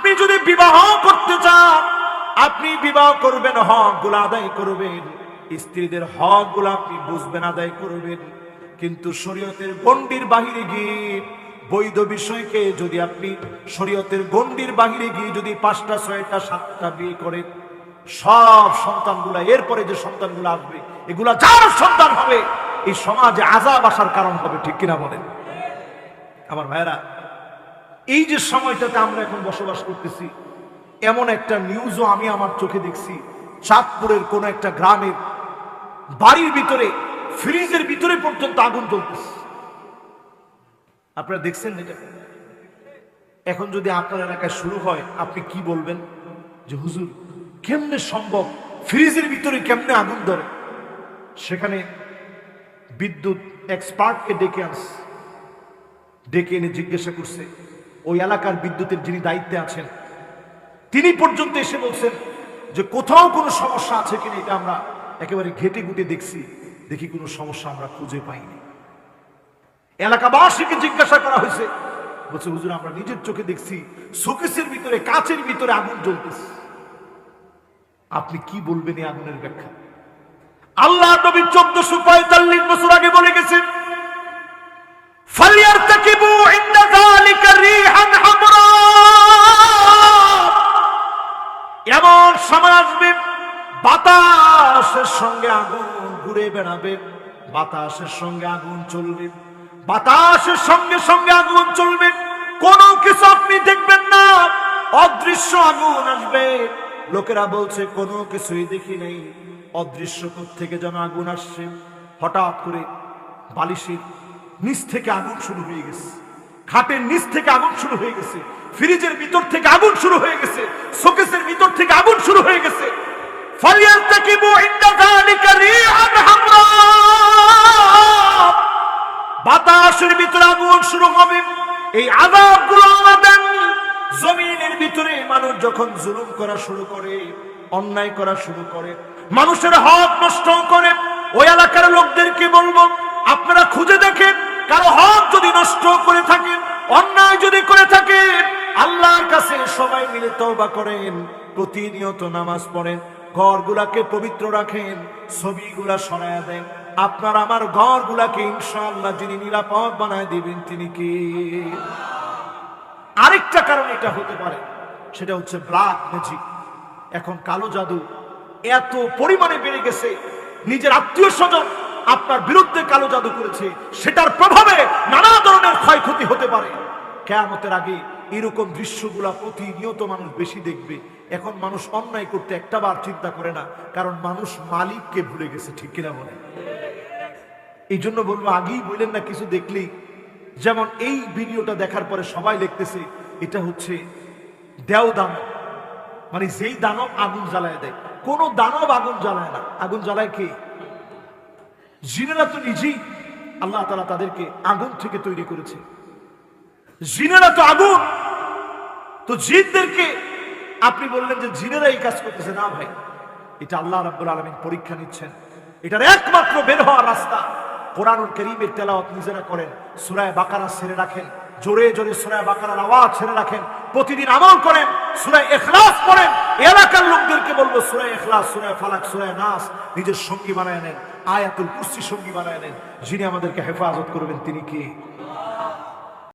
আপনি যদি বিবাহ করতে চান, আপনি বিবাহ করবেন, হক গুলো আদায় করবেন, স্ত্রীদের হক গুলো আপনি বুঝবেন, আদায় করবেন। কিন্তু শরীয়তের গণ্ডির বাহিরে গিয়ে বৈধ বিষয়কে যদি আপনি শরীয়তের গণ্ডির বাহিরে গিয়ে যদি 5টা 6টা 7টা বিয়ে করেন, সব সন্তানগুলা, এরপরে যে সন্তানগুলো আসবে, এগুলা যার সন্তান হবে, এই সমাজে আযাব আসার কারণ হবে। ঠিক কিনা বলেন আমার ভাইরা? এই যে সময়টাতে আমরা এখন বসবাস করতেছি, এমন একটা নিউজও আমি আমার চোখে দেখছি। চাঁদপুরের কোন একটা গ্রামের বাড়ির ভিতরে, ফ্রিজের ভিতরে পর্যন্ত আগুন জ্বলতেছে। আপনারা দেখছেন এটা? এখন যদি আপনার এলাকায় শুরু হয়, আপনি কি বলবেন? যে হুজুর, কেমনে সম্ভব? ফ্রিজের ভিতরে কেমনে আগুন ধরে? সেখানে বিদ্যুৎ এক্সপার্টকে ডেকে এনে জিজ্ঞাসা করছে। ওই এলাকার বিদ্যুতের যিনি দায়িত্বে আছেন, তিনি পর্যন্ত এসে বলছেন যে কোথাও কোনো সমস্যা আছে কিনা এটা আমরা একেবারে ঘেটে ঘুটে দেখছি, দেখি কোনো সমস্যা আমরা খুঁজে পাইনি। এলাকাবাসীকে জিজ্ঞাসা করা হয়েছে, বলছে হুজুর, আমরা নিজের চোখে দেখছি শোকেসের ভিতরে, কাচের ভিতরে আগুন জ্বলতেছে। আপনি কি বলবেন এই আগুনের ব্যাখ্যা? আল্লাহ নবী 1445 বছর আগে বলে গেছেন, ফালিয়ারতাকিবু ইনদা যালিকা রিহান হামরা। এমন সময় আসবে, বাতাসের সঙ্গে আগুন ঘুরে বেড়াবে, বাতাসের সঙ্গে আগুন চলবে, বাতাসের সঙ্গে সঙ্গে আগুন চলবে, কোনো কিছু আপনি দেখবেন না, অদৃশ্য আগুন আসবে। লোকেরা বলছে কোনো কিছুই দেখি নেই, অদৃশ্য থেকে যেন আগুন আসছে। হঠাৎ করে বালিশের নিচ থেকে আগুন শুরু হয়ে গেছে, খাটের নিচ থেকে আগুন শুরু হয়ে গেছে, ফ্রিজের ভিতর থেকে আগুন শুরু হয়ে গেছে, শোকেসের ভিতর থেকে আগুন শুরু হয়ে গেছে। ফালিয়ারতাকিবু ইনদা যালিকা রিহান হামরা। বাতাসের ভিতরে আগুন শুরু হবে। এই আযাবগুলো আল্লাহ দেন জমিনের ভিতরে। মানুষ যখন জুলুম করা শুরু করে, অন্যায় করা শুরু করে, মানুষের হক নষ্ট করে, ওই এলাকার লোকদেরকে বলবো, আপনারা খুঁজে দেখেন, কারো হক যদি নষ্ট করে থাকেন, অন্যায় যদি করে থাকেন, আল্লাহর কাছে সবাই মিলে তওবা করেন, প্রতিনিয়ত নামাজ পড়েন, ঘরগুলাকে পবিত্র রাখেন, ছবিগুলা সরায়া দেন। আপনার আমার ঘরগুলাকে ইনশাআল্লাহ যিনি নিরাপদ বানায় দিবেন তিনি কে? আরেকটা কারণ এটা হতে পারে, সেটা হচ্ছে ব্ল্যাক ম্যাজিক। এখন কালো জাদু এত পরিমাণে বেড়ে গেছে, নিজের আত্মীয় স্বজন আপনার বিরুদ্ধে কালো জাদু করেছে, সেটার প্রভাবে নানা ধরনের ক্ষয়ক্ষতি হতে পারে। কিয়ামতের আগে এরকম দৃশ্যগুলা প্রতিনিয়ত মানুষ বেশি দেখবে। এখন মানুষ অন্যায় করতে একটাবার চিন্তা করে না, কারণ মানুষ মালিককে ভুলে গেছে। ঠিক কিনা বলে? এই জন্য বলবো, আগেই বললেন না কিছু দেখলেই, যেমন এই ভিডিওটা দেখার পরে সবাই লিখতেছে এটা হচ্ছে দেও দানব, মানে যেই দানব আগুন জ্বালায় দেয়। কোন দানব আগুন জ্বালায় না। আগুন জ্বালায় কে? জিনেরা তো নিজেই, আল্লাহ তাআলা তাদেরকে আগুন থেকে তৈরি করেছে। জিনেরা তো আগুন। তো জিনদেরকে আপনি বললেন যে জিনেরা এই কাজ করতেছে। না ভাই, এটা আল্লাহ রাব্বুল আলামিন পরীক্ষা নিচ্ছেন। এটার একমাত্র বের হওয়ার রাস্তা কোরআনুল কারীমের তেলাওয়াত নিজেরা করেন, সূরা বাকারা ছেড়ে রাখেন, জোরে জোরে সূরা বাকারার আওয়াজ ছেড়ে রাখেন, প্রতিদিন আমল করেন, সূরা ইখলাস পড়েন। এলাকার লোকদেরকে বলবো সূরা ইখলাস, সূরা ফালাক, সূরা নাস নিজের সঙ্গী বানায় নেন, আয়াতুল কুরসি সঙ্গী বানায় নেন। যিনি আমাদেরকে হেফাজত করবেন তিনি কে?